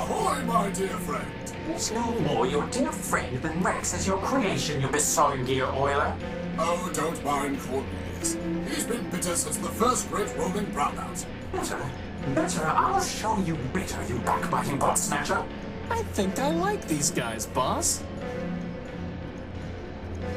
Ahoy, my dear friend! He's no more your dear friend than Rex is your creation, you besotted gear oiler. Oh, don't mind Cornelius. He's been bitter since the first great rolling brownout. Bitter? I'll show you bitter, you backbiting bot snatcher. I think I like these guys, boss.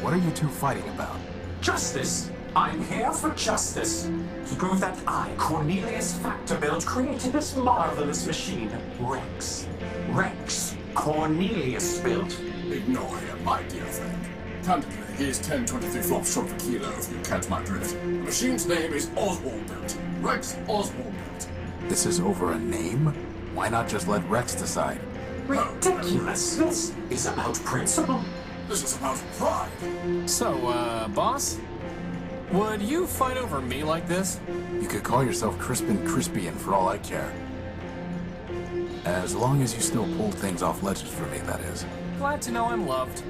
What are you two fighting about? Justice. I'm here for justice. To prove that I, Cornelius Factorbuild, created this marvelous machine, Rex. Rex Cornelius built. Ignore him, my dear friend. Candidly, he is 10-23 flops short of a kilo if you catch my drift. The machine's name is Oswald built. Rex Oswald built. This is over a name? Why not just let Rex decide? Ridiculous. This is about principle. This is about pride. So, boss? Would you fight over me like this? You could call yourself Crispen for all I care. As long as you still pull things off ledges for me, that is. Glad to know I'm loved.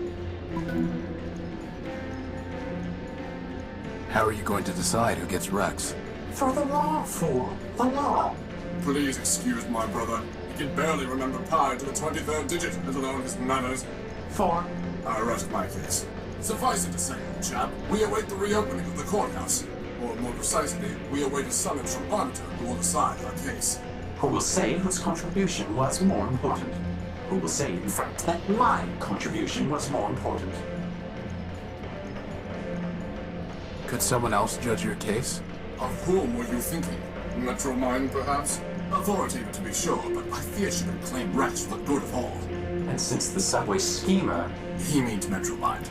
How are you going to decide who gets Rex? For the law, fool. The law. Please excuse my brother. He can barely remember pi to the 23rd digit, let alone his manners. For? I rest my case. Suffice it to say, old chap, we await the reopening of the courthouse. Or more precisely, we await a summons from arbiter who will decide our case. Who will say whose contribution was more important? Who will say, in fact, that my contribution was more important? Could someone else judge your case? Of whom were you thinking? Metromine, perhaps? Authoritative to be sure, but I fear she would claim Rex for the good of all. And since the subway schemer He means Metromine.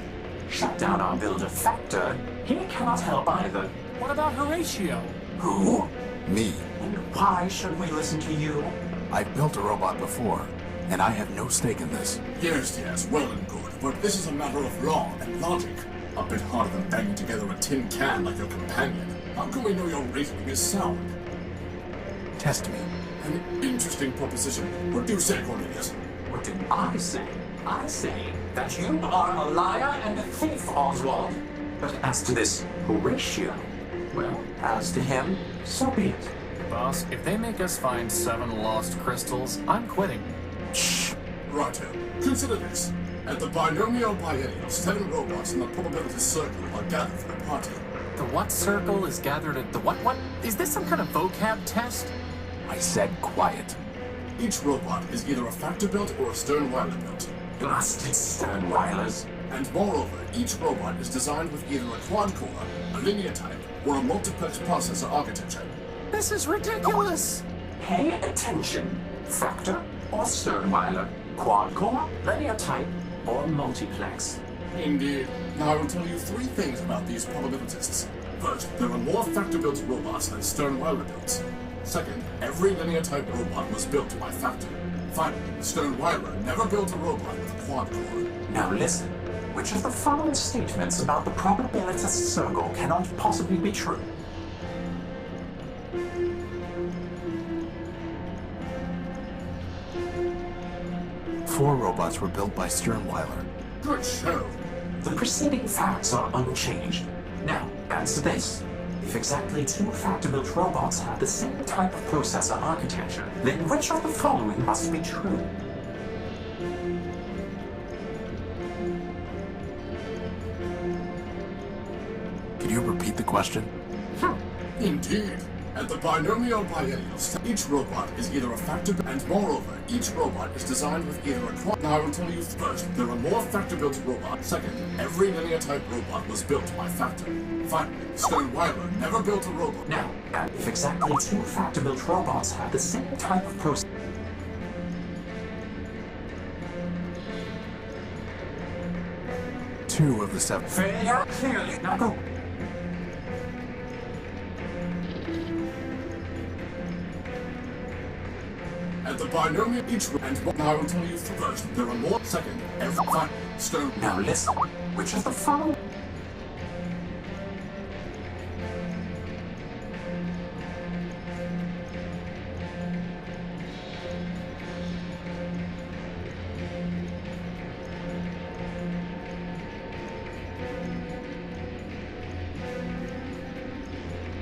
shut down our builder Factor, he cannot help either. What about Horatio? Who? Me. And why should we listen to you? I've built a robot before, and I have no stake in this. Yes, well and good, but this is a matter of law and logic. A bit harder than banging together a tin can like your companion. How can we know your reasoning is sound? Test me. An interesting proposition. What do you say, Cornelius? What did I say? I say that you are a liar and a thief, Oswald. But as to this Horatio, well, as to him, so be it. Boss, if they make us find 7 lost crystals, I'm quitting. Shh. Righto. Consider this. At the binomial biennial, 7 robots in the probability circle are gathered for the party. The what circle is gathered at the what? Is this some kind of vocab test? I said quiet. Each robot is either a factor built or a Sternweiler built. Blasted Sternweilers. And moreover, each robot is designed with either a quad-core, a linear type, or a multiplex processor architecture. This is ridiculous! Pay attention. Factor or Sternweiler, quad-core, linear type, or multiplex. Indeed. Now I will tell you 3 things about these probabilitists. First, there are more factor-built robots than Sternweiler built. Second, every linear-type robot was built by Factor. Finally, Sternweiler never built a robot with a quad-core. Now listen. Which of the following statements about the probabilitist circle cannot possibly be true? Four robots were built by Sternweiler. Good show. The preceding facts are unchanged. Now, answer this. If exactly 2 factor-built robots have the same type of processor architecture, then which of the following must be true? Could you repeat the question? Indeed. At the binomial biennial, each robot is either a factor, and moreover, each robot is designed with either a quad. Now I will tell you first, there are more factor-built robots. Second, every linear-type robot was built by Factor. Finally, Sternweiler never built a robot. Now, if exactly 2 factor-built robots have the same type of processor, 2 of the 7. failure clearly. Now go. At the binomial, each and now I will tell you first, there are more. Second, every Stone. Now listen. Which of the following?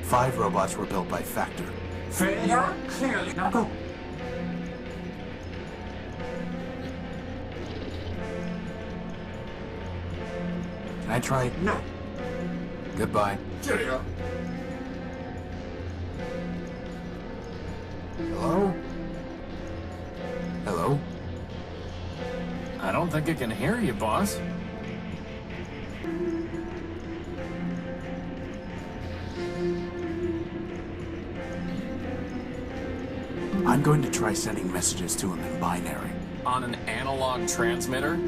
Five robots were built by Factor. Failure clearly. Now go. Can I try? No. Goodbye. Cheerio. Hello? Hello? I don't think I can hear you, boss. I'm going to try sending messages to him in binary. On an analog transmitter?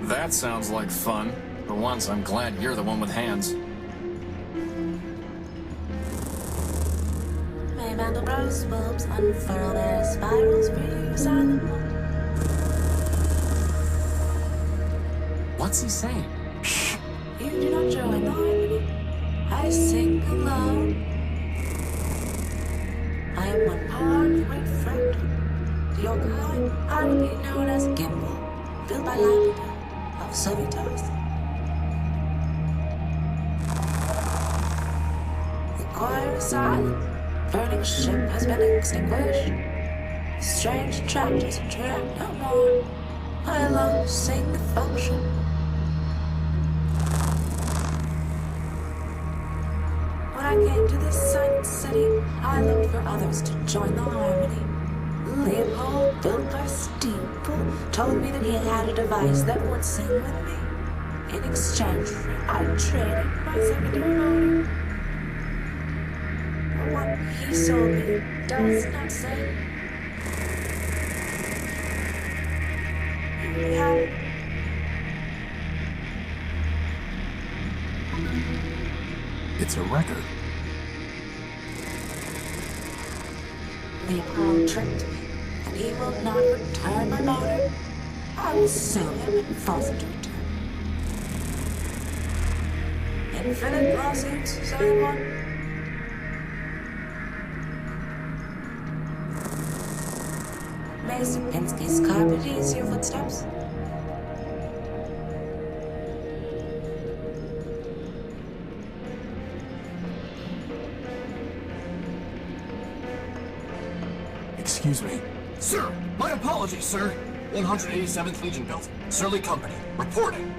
That sounds like fun. For once, I'm glad you're the one with hands. May Mandelbrot's bulbs unfurl their spirals for you, silent one. What's he saying? You do not join the harmony. I sing alone. I am one part of the great fractal. To your kind, I will be known as Gimbal, built by Arbiter of Sovitos. The choir is silent. Burning ship has been extinguished. Strange tractors are trapped no more. I alone sing the function. When I came to this silent city, I looked for others to join the harmony. Leopold, built by Steeple, told me that he had a device that would sing with me. In exchange, I traded my secondary motor. What he sold me does not say. You have it. It's a record. Leopold tricked me, and he will not return my motor. I will sue him and force him to return. Infinite lawsuits, someone. May Sapinski's carpet ease your footsteps? Excuse me. Sir, my apologies, sir. 187th Legion built. Surly Company. Reporting.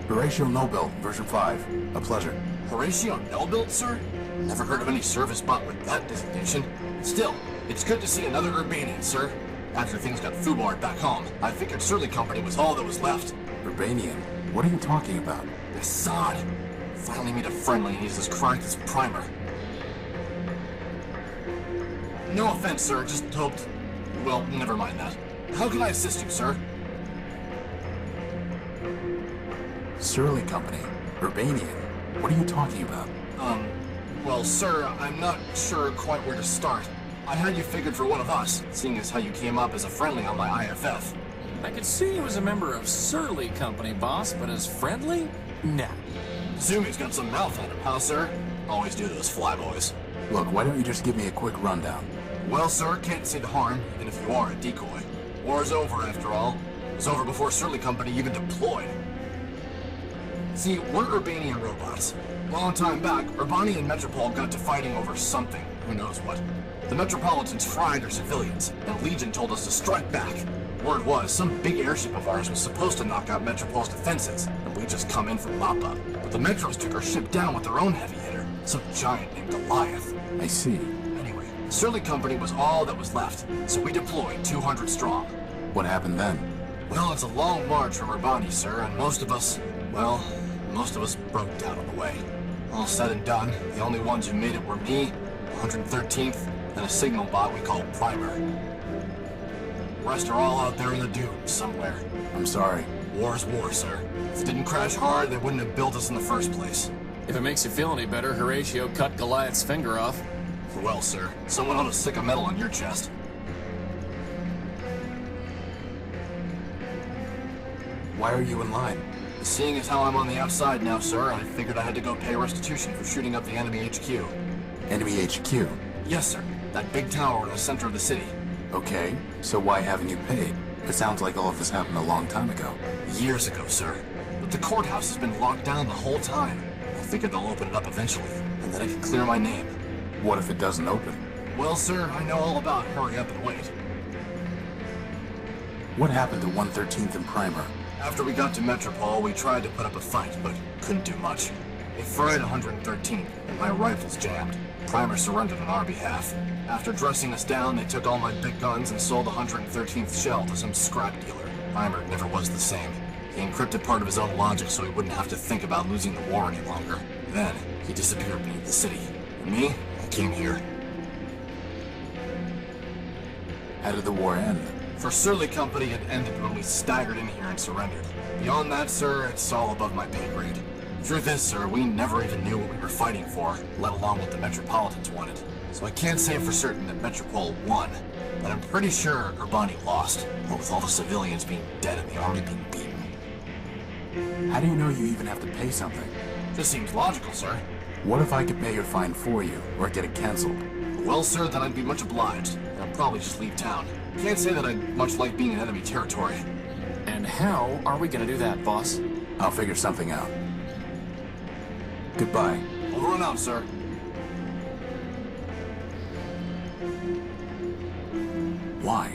Horatio Nobel, version 5. A pleasure. Horatio Nobel, sir? Never heard of any service bot with that designation. Still, it's good to see another Urbanian, sir. After things got foobarred back home, I figured Surly Company was all that was left. Urbanian? What are you talking about? Assad. Finally made a friendly and uses cracked as primer. No offense, sir, just hoped... Well, never mind that. How can I assist you, sir? Surly Company. Urbanian. What are you talking about? Well, sir, I'm not sure quite where to start. I had you figured for one of us, seeing as how you came up as a friendly on my IFF. I could see you as a member of Surly Company, boss, but as friendly? Nah. Zumi's got some mouth on him, huh, sir? Always do those flyboys. Look, why don't you just give me a quick rundown? Well, sir, can't see the harm, even if you are a decoy. War's over, after all. It was over before Surly Company even deployed. See, we're Urbanian robots. Long time back, Urbani and Metropol got to fighting over something. Who knows what. The Metropolitans fried their civilians, and Legion told us to strike back. Word was, some big airship of ours was supposed to knock out Metropol's defenses, and we just come in for mop-up. But the Metros took our ship down with their own heavy hitter, some giant named Goliath. I see. Anyway, Surly Company was all that was left, so we deployed 200 strong. What happened then? Well, it's a long march from Urbani, sir, and most of us broke down on the way. All said and done, the only ones who made it were me, 113th, and a signal bot we call Primer. The rest are all out there in the dunes somewhere. I'm sorry. War's war, sir. If it didn't crash hard, they wouldn't have built us in the first place. If it makes you feel any better, Horatio cut Goliath's finger off. Well, sir, someone ought to stick a medal on your chest. Why are you in line? Seeing as how I'm on the outside now, sir, I figured I had to go pay restitution for shooting up the enemy HQ. Enemy HQ? Yes, sir. That big tower in the center of the city. Okay, so why haven't you paid? It sounds like all of this happened a long time ago. Years ago, sir. But the courthouse has been locked down the whole time. I figured they'll open it up eventually, and then I can clear my name. What if it doesn't open? Well, sir, I know all about hurry up and wait. What happened to 113th and Primer? After we got to Metropole, we tried to put up a fight, but couldn't do much. They fried 113, and my rifle's jammed. Primer surrendered on our behalf. After dressing us down, they took all my big guns and sold the 113th shell to some scrap dealer. Primer never was the same. He encrypted part of his own logic so he wouldn't have to think about losing the war any longer. Then, he disappeared beneath the city. And me, I came here. How did the war end? For Surly Company, it ended when we staggered in here and surrendered. Beyond that, sir, it's all above my pay grade. Truth is, sir, we never even knew what we were fighting for, let alone what the Metropolitans wanted. So I can't say for certain that Metropole won, but I'm pretty sure Urbani lost, what with all the civilians being dead and the army being beaten. How do you know you even have to pay something? Just seems logical, sir. What if I could pay your fine for you, or get it canceled? Well, sir, then I'd be much obliged, and I'd probably just leave town. Can't say that I'd much like being in enemy territory. And how are we gonna do that, boss? I'll figure something out. Goodbye. Over and out, sir. Why?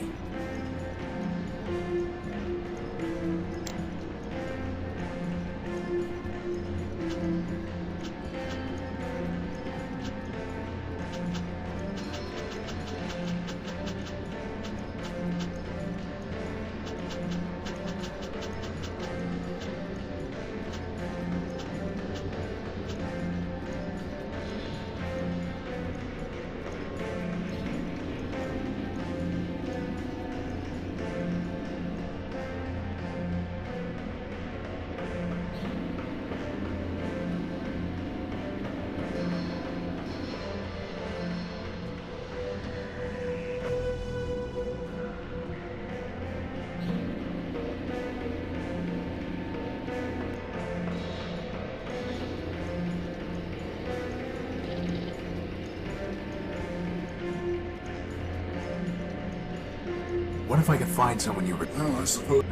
What if I could find someone you would... Oh, I suppose...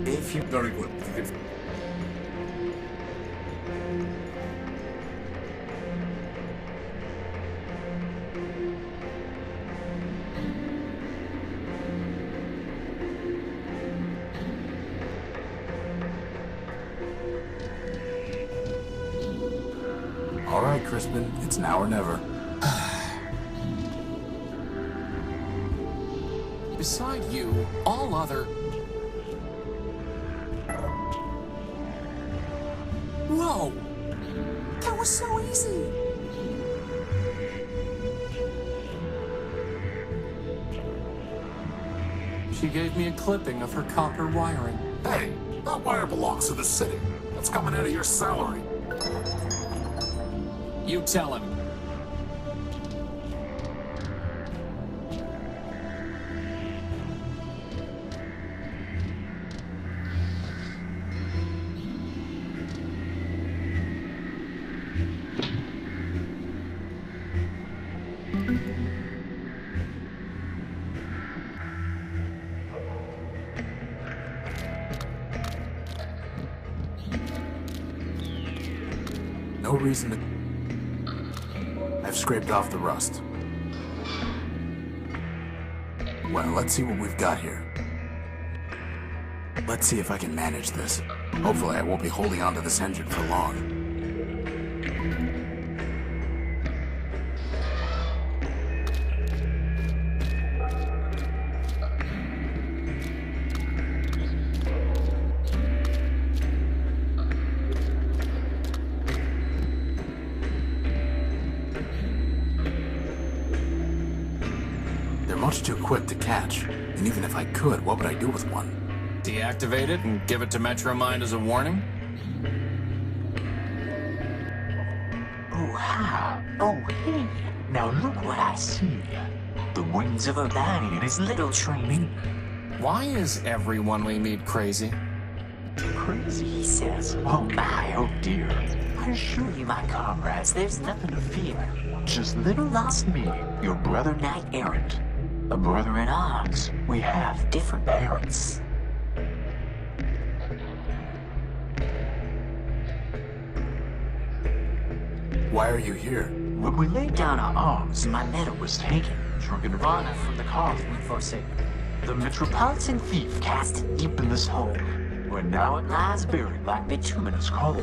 If you... Very good. All right, Crispen, it's now or never. Beside you, all other... Whoa! That was so easy! She gave me a clipping of her copper wiring. Hey, that wire belongs to the city. That's coming out of your salary. You tell him. No reason to... I've scraped off the rust. Well, let's see what we've got here. Let's see if I can manage this. Hopefully I won't be holding onto this engine for long. Much too quick to catch. And even if I could, what would I do with one? Deactivate it and give it to Metromind as a warning? Oh, ha! Oh, hey! Now look what I see. The wings of Urbani and his little train. Why is everyone we meet crazy? Crazy, he says. Oh my, oh dear. I assure you, my comrades, there's nothing to fear. Just little lost me, your brother knight-errant. A brother in arms. We have different parents. Why are you here? When we laid down our arms, my metal was taken. Drunken Nirvana from the cause we forsake. The Metropolitan thief cast it deep in this hole. where now it lies buried like bituminous coal.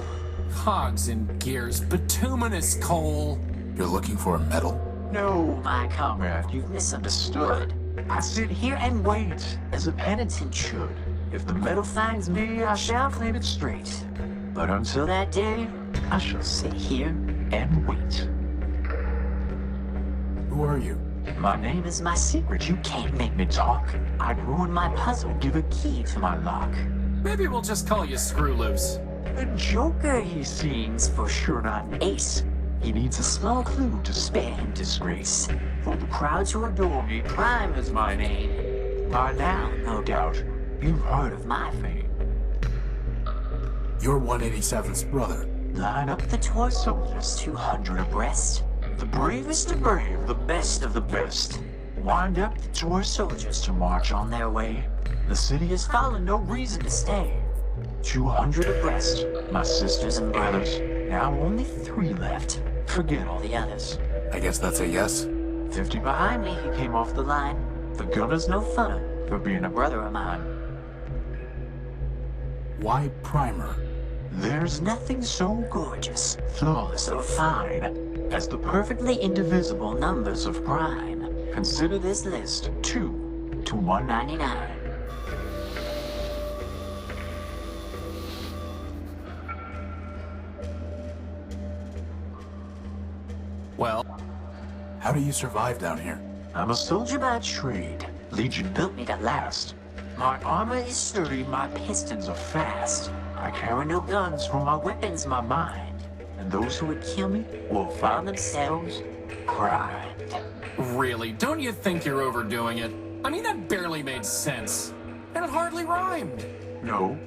Cogs and gears, bituminous coal. You're looking for a medal? No, my comrade, you've misunderstood. I sit here and wait, as a penitent should. If the metal finds me, I shall claim it straight. But until that day, I shall sit here and wait. Who are you? My name is my secret, you can't make me talk. I'd ruin my puzzle, give a key to my lock. Maybe we'll just call you Screw Loose. A joker, he seems, for sure not an ace. He needs a small clue to spare him disgrace. For the crowds who adore me, Prime is my name. By now, no doubt, you've heard of my fame. You're 187's brother. Line up the toy soldiers, 200 abreast. The bravest of brave, the best of the best. Wind up the toy soldiers to march on their way. The city has fallen, no reason to stay. 200 abreast, my sisters and brothers. Now only 3 left. Forget all the others. I guess that's a yes? 50 behind me, he came off the line. The gunner's no fun for being a brother of mine. Why Primer? There's nothing so gorgeous, flawless, or fine as the perfectly indivisible numbers of prime. Consider this list 2 to 199. Well, How do you survive down here? I'm a soldier by trade. Legion built me to last. My armor is sturdy, my pistons are fast. I carry no guns, for my weapon's my mind. And those who would kill me will find themselves primed. really, don't you think you're overdoing it? I mean, that barely made sense. And it hardly rhymed. No.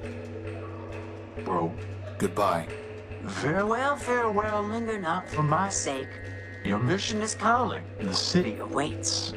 Bro. Goodbye. Farewell, linger not for my sake. Your mission is calling, and the city awaits.